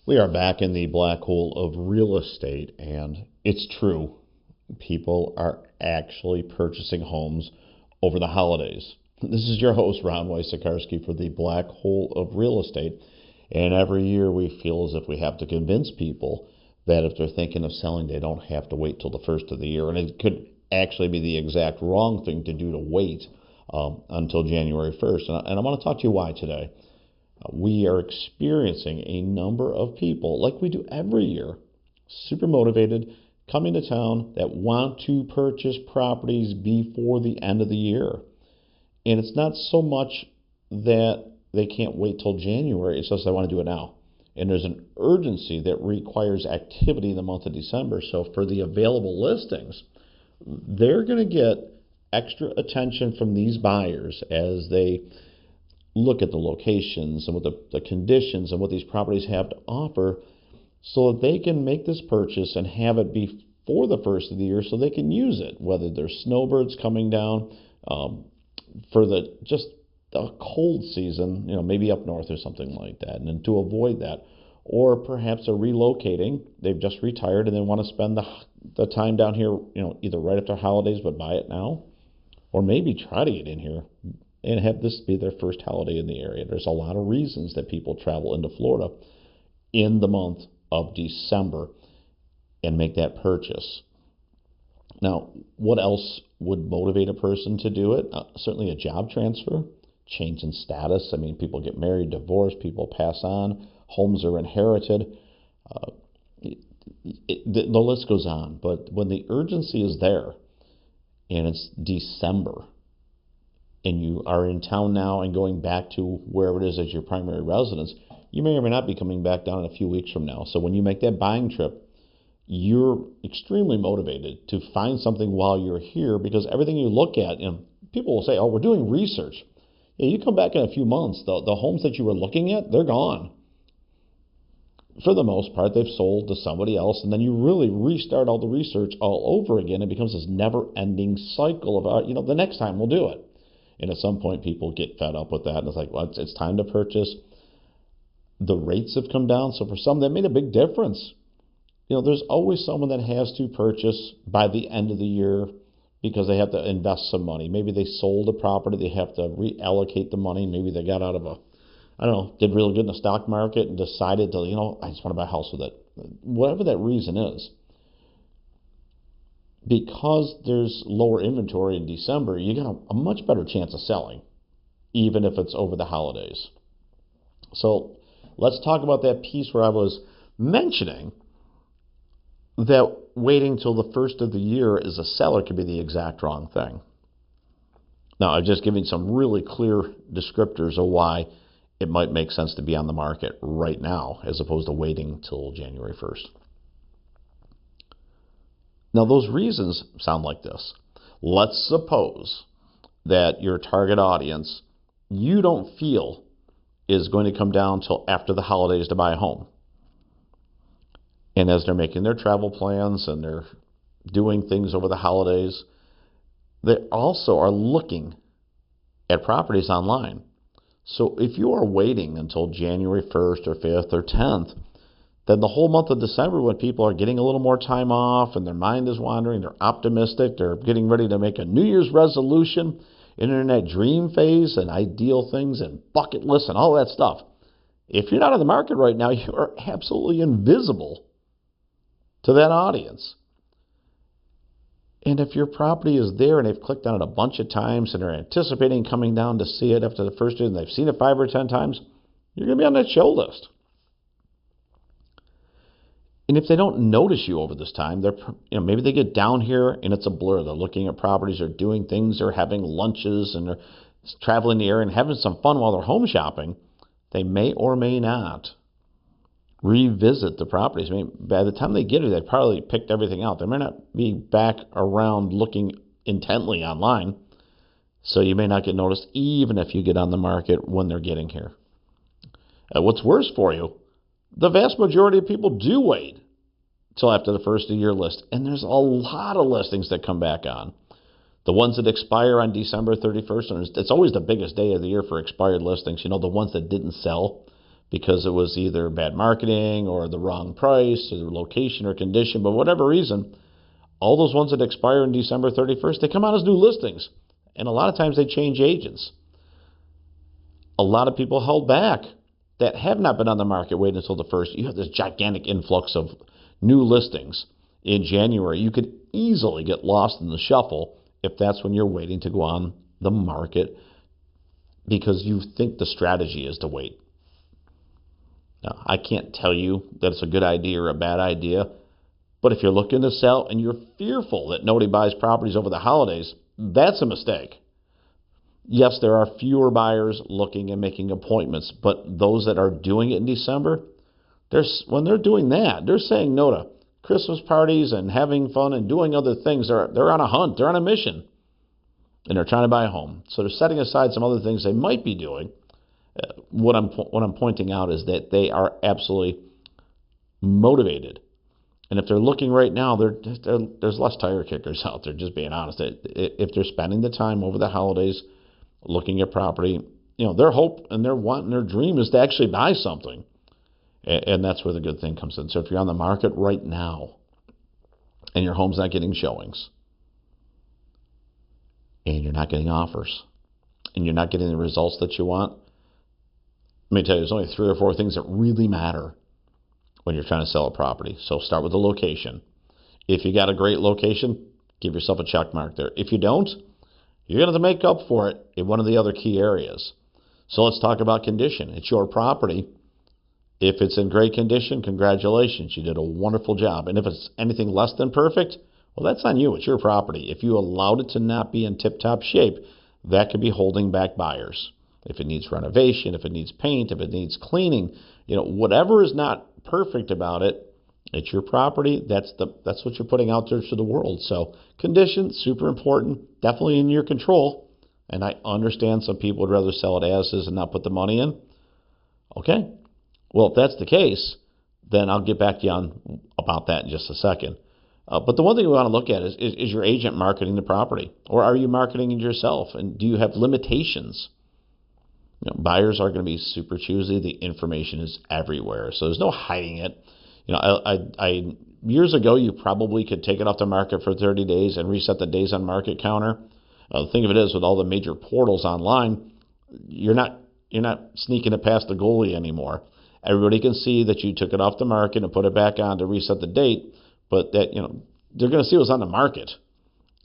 We are back in the black hole of real estate, and it's true. People are actually purchasing homes over the holidays. This is your host, Ron Wysakarski, for the black hole of real estate. And every year we feel as if we have to convince people that if they're thinking of selling, they don't have to wait till the first of the year. And it could actually be the exact wrong thing to do to wait until January 1st. And I want to talk to you why today. We are experiencing a number of people, like we do every year, super motivated, coming to town that want to purchase properties before the end of the year. And it's not so much that they can't wait till January, it's just they want to do it now. And there's an urgency that requires activity in the month of December. So for the available listings, they're going to get extra attention from these buyers as they look at the locations and what the conditions and what these properties have to offer so that they can make this purchase and have it before the first of the year so they can use it, whether there's snowbirds coming down for the cold season, maybe up north or something like that, and then to avoid that. Or perhaps they're relocating, they've just retired and they want to spend the time down here, either right after holidays but buy it now, or maybe try to get in here and have this be their first holiday in the area. There's a lot of reasons that people travel into Florida in the month of December and make that purchase. Now, what else would motivate a person to do it? Certainly a job transfer, change in status. I mean, people get married, divorced, people pass on, homes are inherited. The list goes on. But when the urgency is there and it's December, and you are in town now and going back to wherever it is as your primary residence, you may or may not be coming back down in a few weeks from now. So when you make that buying trip, you're extremely motivated to find something while you're here, because everything you look at, people will say, oh, we're doing research. Yeah, you come back in a few months, the homes that you were looking at, they're gone. For the most part, they've sold to somebody else, and then you really restart all the research all over again. It becomes this never-ending cycle of, the next time we'll do it. And at some point, people get fed up with that, and it's like, well, it's time to purchase. The rates have come down, so for some, that made a big difference. There's always someone that has to purchase by the end of the year because they have to invest some money. Maybe they sold a property, they have to reallocate the money. Maybe they got out of did really good in the stock market and decided to, I just want to buy a house with it. Whatever that reason is. Because there's lower inventory in December, you got a much better chance of selling, even if it's over the holidays. So let's talk about that piece where I was mentioning that waiting till the first of the year as a seller could be the exact wrong thing. Now, I've just given some really clear descriptors of why it might make sense to be on the market right now as opposed to waiting till January 1st. Now, those reasons sound like this. Let's suppose that your target audience, you don't feel is going to come down till after the holidays to buy a home. And as they're making their travel plans and they're doing things over the holidays, they also are looking at properties online. So if you are waiting until January 1st or 5th or 10th, then the whole month of December, when people are getting a little more time off and their mind is wandering, they're optimistic, they're getting ready to make a New Year's resolution, internet dream phase and ideal things and bucket lists and all that stuff. If you're not on the market right now, you are absolutely invisible to that audience. And if your property is there and they've clicked on it a bunch of times and they're anticipating coming down to see it after the first year and they've seen it 5 or 10 times, you're going to be on that show list. And if they don't notice you over this time, they're, maybe they get down here and it's a blur. They're looking at properties, they're doing things, they're having lunches, and they're traveling the area and having some fun while they're home shopping. They may or may not revisit the properties. I mean, by the time they get it, they've probably picked everything out. They may not be back around looking intently online, so you may not get noticed even if you get on the market when they're getting here. What's worse for you, the vast majority of people do wait till after the first of the year list, and there's a lot of listings that come back on. The ones that expire on December 31st, and it's always the biggest day of the year for expired listings. The ones that didn't sell because it was either bad marketing or the wrong price or the location or condition, but whatever reason, all those ones that expire in December 31st, they come out as new listings. And a lot of times they change agents. A lot of people held back that have not been on the market waiting until the first. You have this gigantic influx of new listings in January. You could easily get lost in the shuffle if that's when you're waiting to go on the market because you think the strategy is to wait. Now, I can't tell you that it's a good idea or a bad idea, but if you're looking to sell and you're fearful that nobody buys properties over the holidays, that's a mistake. Yes, there are fewer buyers looking and making appointments, but those that are doing it in December, when they're doing that, they're saying no to Christmas parties and having fun and doing other things. They're on a hunt. They're on a mission, and they're trying to buy a home. So they're setting aside some other things they might be doing. What I'm pointing out is that they are absolutely motivated. And if they're looking right now, there's less tire kickers out there, just being honest. If they're spending the time over the holidays looking at property, their hope and their want and their dream is to actually buy something. And that's where the good thing comes in. So if you're on the market right now and your home's not getting showings and you're not getting offers and you're not getting the results that you want, let me tell you, there's only 3 or 4 things that really matter when you're trying to sell a property. So start with the location. If you got a great location, give yourself a check mark there. If you don't, you're going to have to make up for it in one of the other key areas. So let's talk about condition. It's your property. If it's in great condition, congratulations. You did a wonderful job. And if it's anything less than perfect, well, that's on you. It's your property. If you allowed it to not be in tip-top shape, that could be holding back buyers. If it needs renovation, if it needs paint, if it needs cleaning, whatever is not perfect about it, it's your property. That's what you're putting out there to the world. So condition, super important, definitely in your control. And I understand some people would rather sell it as is and not put the money in. Okay. Well, if that's the case, then I'll get back to you about that in just a second. But the one thing we want to look at is your agent marketing the property? Or are you marketing it yourself? And do you have limitations? Buyers are going to be super choosy. The information is everywhere, so there's no hiding it. I years ago, you probably could take it off the market for 30 days and reset the days on market counter. The thing of it is, with all the major portals online, you're not sneaking it past the goalie anymore. Everybody can see that you took it off the market and put it back on to reset the date, but that they're going to see what's on the market.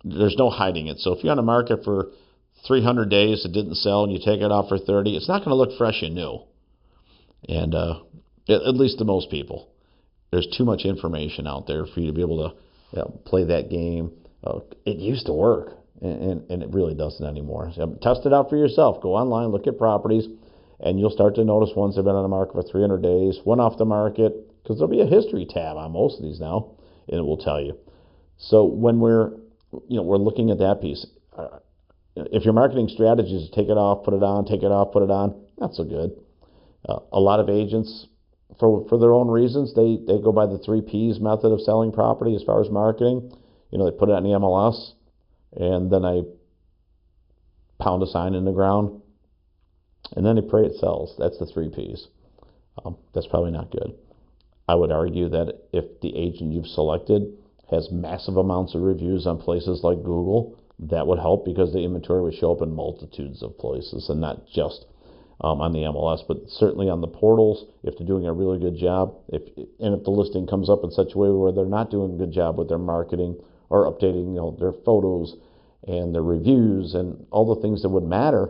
There's no hiding it. So if you're on the market for 300 days, it didn't sell, and you take it off for 30, it's not going to look fresh and new. And at least to most people. There's too much information out there for you to be able to play that game. It used to work, and it really doesn't anymore. So test it out for yourself. Go online, look at properties, and you'll start to notice ones that have been on the market for 300 days, went off the market, because there'll be a history tab on most of these now, and it will tell you. So when we're looking at that piece, if your marketing strategy is to take it off, put it on, take it off, put it on, not so good. A lot of agents, for their own reasons, they go by the 3 Ps method of selling property as far as marketing. They put it on the MLS, and then they pound a sign in the ground, and then they pray it sells. That's the 3 Ps. That's probably not good. I would argue that if the agent you've selected has massive amounts of reviews on places like Google, that would help, because the inventory would show up in multitudes of places and not just on the MLS, but certainly on the portals. If they're doing a really good job, if the listing comes up in such a way where they're not doing a good job with their marketing or updating their photos and their reviews and all the things that would matter,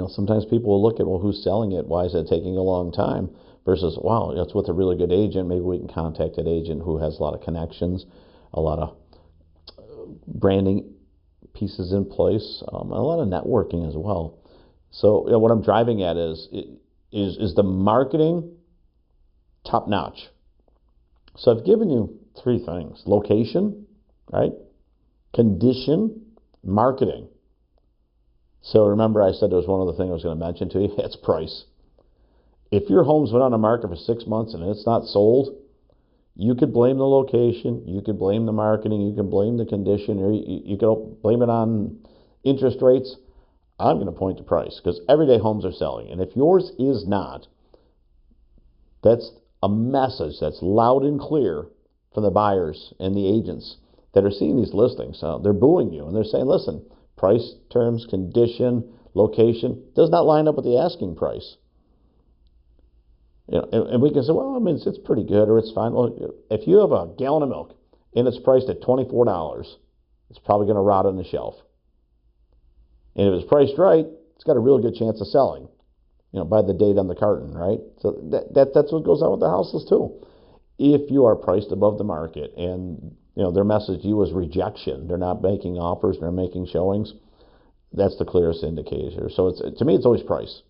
sometimes people will look at, well, who's selling it? Why is it taking a long time? Versus, wow, it's with a really good agent. Maybe we can contact that agent who has a lot of connections, a lot of branding pieces in place, a lot of networking as well. So what I'm driving at is the marketing top notch. So I've given you 3 things: location, right? Condition, marketing. So remember, I said there was one other thing I was going to mention to you. It's price. If your home's been on the market for 6 months and it's not sold, you could blame the location, you could blame the marketing, you can blame the condition, or you could blame it on interest rates. I'm going to point to price, because everyday homes are selling. And if yours is not, That's a message that's loud and clear from the buyers and the agents that are seeing these listings. They're booing you, and they're saying, listen, price, terms, condition, location does not line up with the asking price. And we can say, well, I mean, it's pretty good, or it's fine. Well, if you have a gallon of milk and it's priced at $24, it's probably going to rot on the shelf. And if it's priced right, it's got a real good chance of selling, by the date on the carton, right? So that's what goes on with the houses too. If you are priced above the market and, their message to you is rejection, they're not making offers, they're making showings, that's the clearest indicator. So to me, it's always price.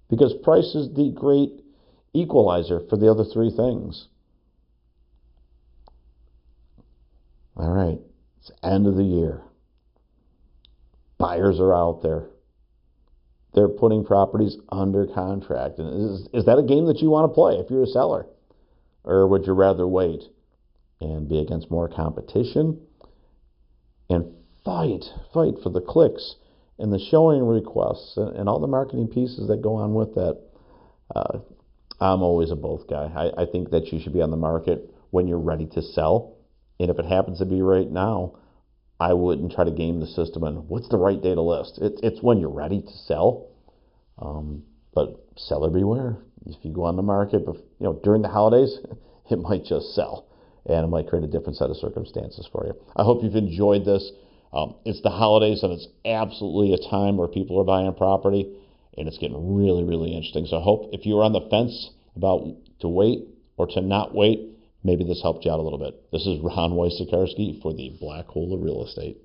Because price is the great equalizer for the other three things. All right, it's end of the year. Buyers are out there. They're putting properties under contract. And is that a game that you want to play if you're a seller? Or would you rather wait and be against more competition and fight for the clicks and the showing requests and all the marketing pieces that go on with that? I'm always a both guy. I think that you should be on the market when you're ready to sell. And if it happens to be right now, I wouldn't try to game the system and what's the right day to list. It's when you're ready to sell. But seller beware. If you go on the market, during the holidays, it might just sell, and it might create a different set of circumstances for you. I hope you've enjoyed this. It's the holidays, and it's absolutely a time where people are buying property, and it's getting really, really interesting. So I hope if you were on the fence about to wait or to not wait, maybe this helped you out a little bit. This is Ron Wojciechowski for the Black Hole of Real Estate.